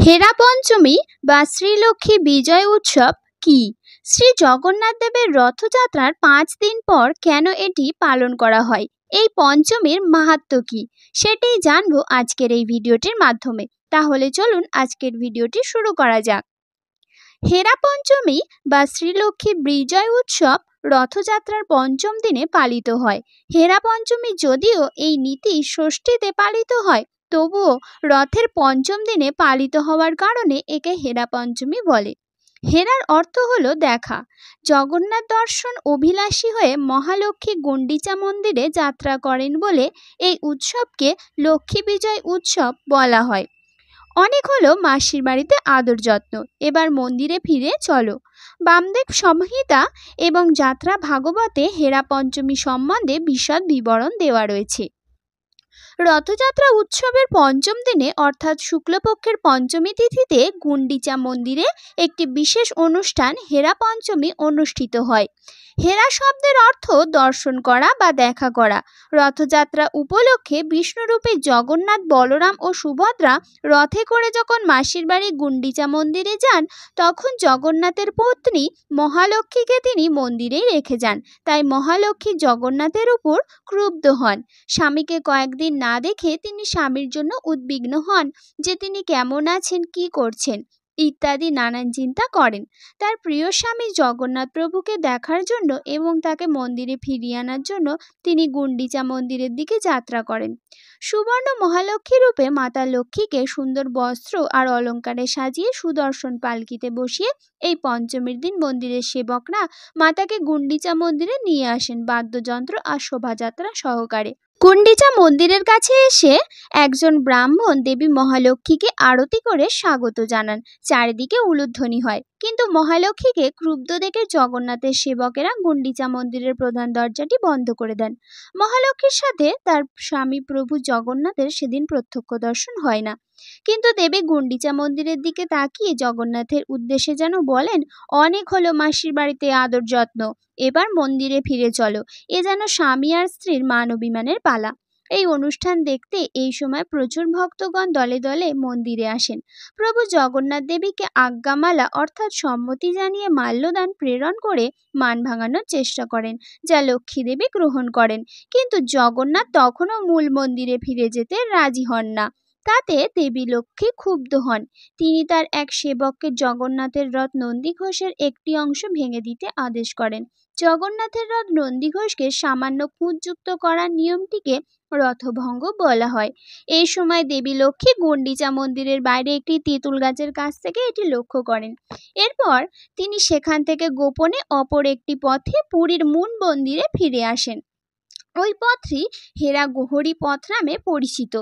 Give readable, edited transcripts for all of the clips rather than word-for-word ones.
হেরা পঞ্চমী বা শ্রীলক্ষ্মী বিজয় উৎসব কি? শ্রী জগন্নাথ দেবের রথযাত্রার 5 দিন পর কেন এটি পালন করা হয়? এই পঞ্চমীর মাহাত্ম্য কি সেটি জানবো আজকের এই ভিডিওটির মাধ্যমে। তাহলে চলুন আজকের ভিডিওটি শুরু করা যাক। হেরা পঞ্চমী বা শ্রীলক্ষ্মী বিজয় উৎসব রথযাত্রার পঞ্চম দিনে পালিত হয়। হেরা পঞ্চমী যদিও এই নীতি ষষ্ঠীতে পালিত হয়, তবুও রথের পঞ্চম দিনে পালিত হওয়ার কারণে একে হেরা পঞ্চমী বলে। হেরার অর্থ হলো দেখা। জগন্নাথ দর্শন অভিলাষী হয়ে মহালক্ষ্মী গুন্ডিচা মন্দিরে যাত্রা করেন বলে এই উৎসবকে লক্ষ্মী বিজয় উৎসব বলা হয়। অনেক হলো মাসির বাড়িতে আদর যত্ন, এবার মন্দিরে ফিরে চলো। বামদেব সংহিতা এবং যাত্রা ভাগবতে হেরা পঞ্চমী সম্বন্ধে বিশদ বিবরণ দেওয়া রয়েছে। রথযাত্রা উৎসবের পঞ্চম দিনে অর্থাৎ শুক্লপক্ষের পঞ্চমী তিথিতে গুন্ডিচা মন্দিরে একটি বিশেষ অনুষ্ঠান হেরা পঞ্চমী অনুষ্ঠিত হয়। হেরা শব্দের অর্থ দর্শন করা বা দেখা করা। রথযাত্রা উপলক্ষে বিষ্ণুরূপে জগন্নাথ, বলরাম ও সুভদ্রা রথে করে যখন মাসির বাড়ি গুন্ডিচা মন্দিরে যান, তখন জগন্নাথের পত্নী মহালক্ষ্মীকে তিনি মন্দিরেই রেখে যান। তাই মহালক্ষ্মী জগন্নাথের উপর ক্রুব্ধ হন। স্বামীকে কয়েকদিন না দেখে তিনি স্বামীর জন্য উদ্বিগ্ন হন যে তিনি কেমন আছেন, কি করছেন ইত্যাদি নানান চিন্তা করেন। তার প্রিয় স্বামী জগন্নাথ প্রভুকে দেখার জন্য এবং তাকে মন্দিরে ফিরিয়ে আনার জন্য তিনি গুন্ডিচা মন্দিরের দিকে যাত্রা করেন। সুবর্ণ মহালক্ষ্মী রূপে মাতা লক্ষ্মীকে সুন্দর বস্ত্র আর অলঙ্কারে সাজিয়ে সুদর্শন পালকিতে বসিয়ে এই পঞ্চমীর দিন মন্দিরের সেবকরা মাতাকে গুন্ডিচা মন্দিরে নিয়ে আসেন বাদ্যযন্ত্র আর শোভাযাত্রা সহকারে। গুন্ডিচা মন্দিরের কাছে এসে একজন ব্রাহ্মণ দেবী মহালক্ষ্মীকে আরতি করে স্বাগত জানান। চারিদিকে উলুধ্বনি হয়, কিন্তু মহালক্ষ্মীকে ক্রুব্ধ দেখে জগন্নাথের সেবকেরা গুন্ডিচা মন্দিরের প্রধান দরজাটি বন্ধ করে দেন। মহালক্ষ্মীর সাথে তার স্বামী প্রভু জগন্নাথের সেদিন প্রত্যক্ষ দর্শন হয় না। কিন্তু দেবী গুন্ডিচা মন্দিরের দিকে তাকিয়ে জগন্নাথের উদ্দেশ্যে যেন বলেন, অনেক হলো মাসির বাড়িতে আদর যত্ন, এবার মন্দিরে ফিরে চলো। এ যেন স্বামী আর স্ত্রীর মান অভিমানের পালা। এই অনুষ্ঠান দেখতে এই সময় প্রচুর ভক্তগণ দলে দলে মন্দিরে আসেন। প্রভু জগন্নাথ দেবীকে আজ্ঞামালা অর্থাৎ সম্মতি জানিয়ে মাল্যদান প্রেরণ করে মান ভাঙানোর চেষ্টা করেন, যা লক্ষ্মী দেবী গ্রহণ করেন। কিন্তু জগন্নাথ তখনও মূল মন্দিরে ফিরে যেতে রাজি হন না। তাতে দেবী লক্ষ্মী ক্ষুব্ধ হন। তিনি তার এক সেবককে জগন্নাথের রথ নন্দীঘোষের একটি অংশ ভেঙে দিতে আদেশ করেন। জগন্নাথের রথ নন্দীঘোষকে সামান্য খুঁতযুক্ত করার নিয়মটিকে রথভঙ্গ বলা হয়। এই সময় দেবী লক্ষ্মী গুন্ডিচা মন্দিরের বাইরে একটি তেঁতুল গাছের কাছ থেকে এটি লক্ষ্য করেন। এরপর তিনি সেখান থেকে গোপনে অপর একটি পথে পুরীর মূল মন্দিরে ফিরে আসেন। ওই পথটি হেরা গোহরী পথ নামে পরিচিত।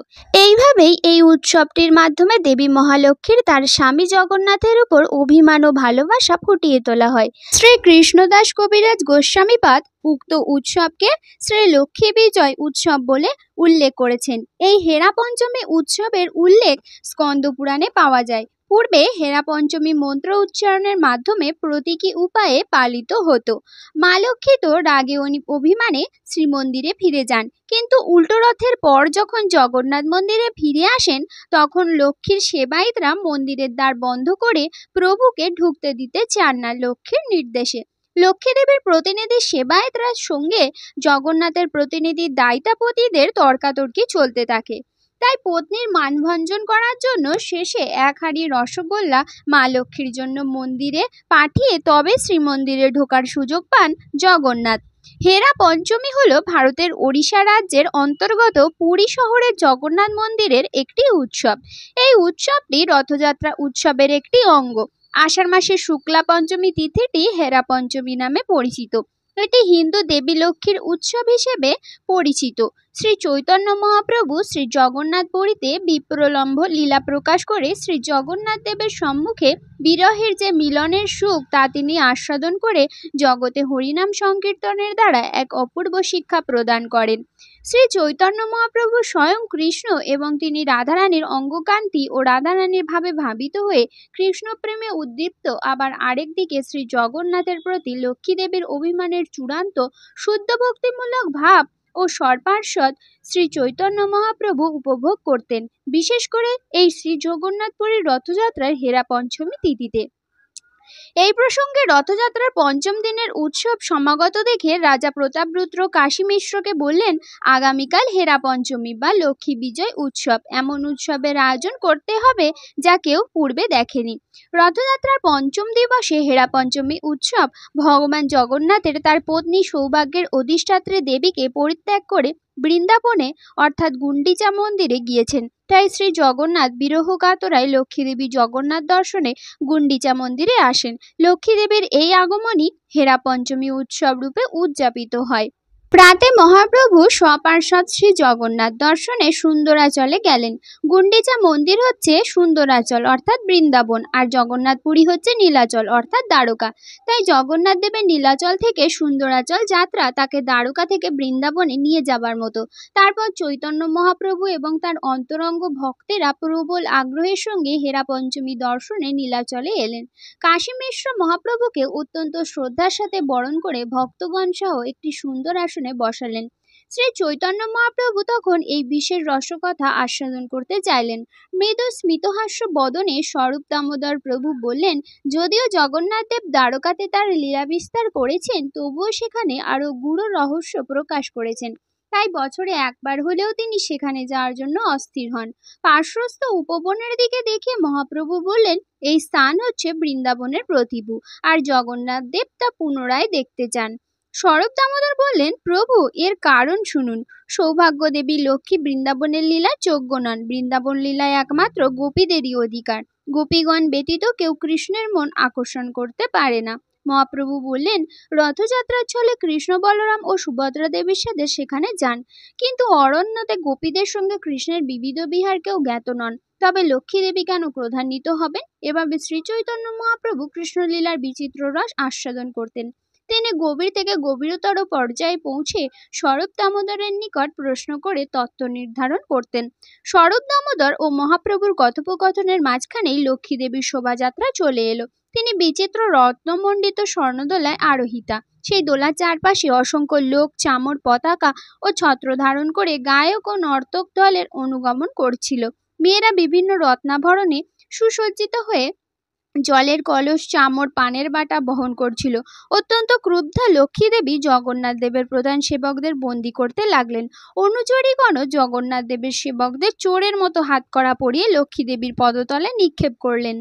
এইভাবেই এই উৎসবটির মাধ্যমে দেবী মহালক্ষ্মীর তার স্বামী জগন্নাথের উপর অভিমান ও ভালোবাসা ফুটিয়ে তোলা হয়। শ্রী কৃষ্ণদাস কবিরাজ গোস্বামীপাদ উক্ত উৎসবকে শ্রী লক্ষ্মী বিজয় উৎসব বলে উল্লেখ করেছেন। এই হেরা পঞ্চমী উৎসবের উল্লেখ স্কন্দ পুরাণে পাওয়া যায়। পূর্বে হেরা পঞ্চমী মন্ত্র উচ্চারণের মাধ্যমে প্রতীকী উপায়ে পালিত হতো। মা লক্ষ্মী তো রাগে অভিমানে শ্রীমন্দিরে ফিরে যান, কিন্তু উল্টো রথের পর যখন জগন্নাথ মন্দিরে ফিরে আসেন, তখন লক্ষ্মীর সেবায়েতরা মন্দিরের দ্বার বন্ধ করে প্রভুকে ঢুকতে দিতে চান না লক্ষ্মীর নির্দেশে। লক্ষ্মী দেবীর প্রতিনিধি সেবায়েতরা সঙ্গে জগন্নাথের প্রতিনিধি দায়িতাপতিদের তর্কাতর্কি চলতে থাকে। তাই পত্নীর মানভঞ্জন করার জন্য শেষে এক হাঁড়ি রসগোল্লা মা লক্ষ্মীর জন্য মন্দিরে পাঠিয়ে তবে শ্রীমন্দিরে ঢোকার সুযোগ পান জগন্নাথ। হেরা পঞ্চমী হল ভারতের ওড়িশা রাজ্যের অন্তর্গত পুরী শহরের জগন্নাথ মন্দিরের একটি উৎসব। এই উৎসবটি রথযাত্রা উৎসবের একটি অঙ্গ। আষাঢ় মাসের শুক্লা পঞ্চমী তিথিটি হেরা পঞ্চমী নামে পরিচিত। এটি হিন্দু দেবী লক্ষ্মীর উৎসব হিসেবে পরিচিত। শ্রী চৈতন্য মহাপ্রভু শ্রী জগন্নাথ পুরীতে বিপ্রলম্ভ লীলা প্রকাশ করে শ্রী জগন্নাথ দেবের সম্মুখে বিরহের যে মিলনের সুখ তা তিনি আস্বাদন করে জগতে হরিনাম সংকীর্তনের দ্বারা এক অপূর্ব শিক্ষা প্রদান করেন। শ্রী চৈতন্য মহাপ্রভু স্বয়ং কৃষ্ণ এবং তিনি রাধারানীর অঙ্গকান্তি ও রাধারানীর ভাবে ভাবিত হয়ে কৃষ্ণ প্রেমে উদ্দীপ্ত। আবার আরেকদিকে শ্রী জগন্নাথের প্রতি লক্ষ্মী দেবীর অভিমানের চূড়ান্ত শুদ্ধ ভক্তিমূলক ভাব ও সর্পার্ষদ শ্রী চৈতন্য মহাপ্রভু উপভোগ করতেন, বিশেষ করে এই শ্রী জগন্নাথপুরীর রথযাত্রার হেরা পঞ্চমী তিথিতে। এই প্রসঙ্গে রথযাত্রার পঞ্চম দিনের উৎসব সমাগত দেখে রাজা প্রতাপরুদ্র কাশী মিশ্রকে বললেন, আগামীকাল হেরা পঞ্চমী বা লক্ষ্মী বিজয় উৎসব, এমন উৎসবের আয়োজন করতে হবে যা কেউ পূর্বে দেখেনি। রথযাত্রার পঞ্চম দিবসে হেরা পঞ্চমী উৎসব ভগবান জগন্নাথের তার পত্নী সৌভাগ্যের অধিষ্ঠাত্রী দেবীকে পরিত্যাগ করে বৃন্দাবনে অর্থাৎ গুন্ডিচা মন্দিরে গিয়েছেন। তাই শ্রী জগন্নাথ বিরহ কাতরায় লক্ষ্মী দেবী জগন্নাথ দর্শনে গুন্ডিচা মন্দিরে আসেন। লক্ষ্মী দেবীর এই আগমনই হেরা পঞ্চমী উৎসব রূপে উদযাপিত হয়। প্রাতে মহাপ্রভু স্বপার্ষদ শ্রী জগন্নাথ দর্শনে সুন্দরাচলে গেলেন। গুন্ডিচা মন্দির হচ্ছে সুন্দরাচল অর্থাৎ বৃন্দাবন, আর জগন্নাথপুরী হচ্ছে নীলাচল অর্থাৎ দ্বারকা। তাই জগন্নাথ দেবের নীলাচল থেকে সুন্দরাচল যাত্রা তাকে দ্বারকা থেকে বৃন্দাবনে নিয়ে যাবার মতো। তারপর চৈতন্য মহাপ্রভু এবং তার অন্তরঙ্গ ভক্তেরা প্রবল আগ্রহের সঙ্গে হেরা পঞ্চমী দর্শনে নীলাচলে এলেন। কাশী মিশ্র মহাপ্রভুকে অত্যন্ত শ্রদ্ধার সাথে বরণ করে ভক্তগণ সহ একটি সুন্দর আসনে বসালেন। শ্রী চৈতন্য মহাপ্রভু তখন এই বিশেষ রসকথা আস্বাদন করতে চাইলেন। মৃদু স্মিতহাস্য বদনে স্বরূপ দামোদর প্রভু বললেন, যদিও জগন্নাথ দেব দ্বারকাতে তার লীলা বিস্তার করেছেন, তবুও সেখানে আরো গূঢ় রহস্য প্রকাশ করেছেন। তাই বছরে একবার হলেও তিনি সেখানে যাওয়ার জন্য অস্থির হন। পার্শ্বস্থ উপবনের দিকে দেখে মহাপ্রভু বললেন, এই স্থান হচ্ছে বৃন্দাবনের প্রতিভু, আর জগন্নাথ দেব তা পুনরায় দেখতে চান। স্বরূপ দামোদর বললেন, প্রভু এর কারণ শুনুন। সৌভাগ্য দেবী লক্ষ্মী বৃন্দাবনের লীলা যোগ্য নন। বৃন্দাবন লীলায় একমাত্র গোপীদেরই অধিকার। গোপীগণ ব্যতীত কেউ কৃষ্ণের মন আকর্ষণ করতে পারে না। মহাপ্রভু বললেন, রথযাত্রার ছলে কৃষ্ণ বলরাম ও সুভদ্রা দেবীর সাথে সেখানে যান, কিন্তু অরণ্যতে গোপীদের সঙ্গে কৃষ্ণের বিবিধ বিহার কেউ জ্ঞাত নন। তবে লক্ষ্মী দেবী কেন ক্রোধান্বিত হবেন? এভাবে শ্রী চৈতন্য মহাপ্রভু কৃষ্ণলীলার বিচিত্র রস আস্বাদন করতেন। তিনি গভীর থেকে গভীরতর পর্যায়ে পৌঁছে স্বরূপ দামোদরের নিকট প্রশ্ন করে তত্ত্ব নির্ধারণ করতেন। স্বরূপ দামোদর ও মহাপ্রভুর কথোপকথনের মাঝখানেই লক্ষ্মী দেবীর শোভাযাত্রা চলে এলো। তিনি বিচিত্র রত্নমণ্ডিত স্বর্ণদোলায় আরোহিতা। সেই দোলার চারপাশে অসংখ্য লোক চামর, পতাকা ও ছত্র ধারণ করে গায়ক ও নর্তক দলের অনুগমন করছিল। মেয়েরা বিভিন্ন রত্নাভরণে সুসজ্জিত হয়ে জলের কলস, চামর, পানের বাটা বহন করছিল। অত্যন্ত ক্রুদ্ধা লক্ষ্মী দেবী জগন্নাথ দেবের প্রধান সেবকদের বন্দী করতে লাগলেন। অনুচরীগণ জগন্নাথ দেবের সেবকদের চোরের মতো হাতকড়া পরিয়ে লক্ষ্মী দেবীর পদতলে নিক্ষেপ করলেন।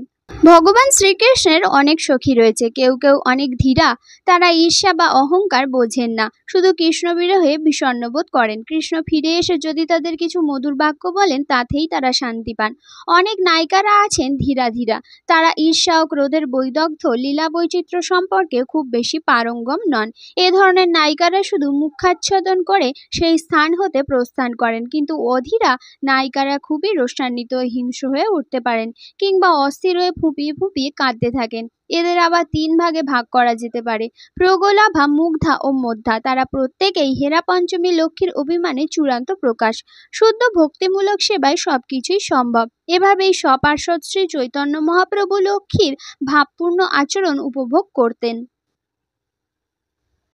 ভগবান শ্রীকৃষ্ণের অনেক সখী রয়েছে, কেউ কেউ অনেক ধীরা। তারা ঈর্ষা বা অহংকার বোঝেন না, শুধু কৃষ্ণ বিরহে বিষণ্ণবোধ করেন। কৃষ্ণ ফিরে এসে যদি তাদের কিছু মধুর বাক্য বলেন, তাতেই তারা শান্তি পান। অনেক নায়িকারা আছেন ধীরা ধীরা, তারা ঈর্ষা ও ক্রোধের বৈদগ্ধ্য লীলা বৈচিত্র্য সম্পর্কে খুব বেশি পারঙ্গম নন। এ ধরনের নায়িকারা শুধু মুখাচ্ছাদন করে সেই স্থান হতে প্রস্থান করেন, কিন্তু অধীরা নায়িকারা খুবই রোষান্বিত ও হিংস্র হয়ে উঠতে পারেন, কিংবা অস্থির হয়ে ফুঁপিয়ে ফুঁপিয়ে কাঁদতে থাকেন। এদের আবার তিন ভাগে ভাগ করা যেতে পারে: প্রগলাভা, মুগ্ধা ও মধ্যা। তারা প্রত্যেকেই হেরা পঞ্চমী লক্ষ্মীর অভিমানে চূড়ান্ত প্রকাশ। শুদ্ধ ভক্তিমূলক সেবায় সবকিছুই সম্ভব। এভাবেই স্বপার্ষদ শ্রী চৈতন্য মহাপ্রভু লক্ষ্মীর ভাবপূর্ণ আচরণ উপভোগ করতেন।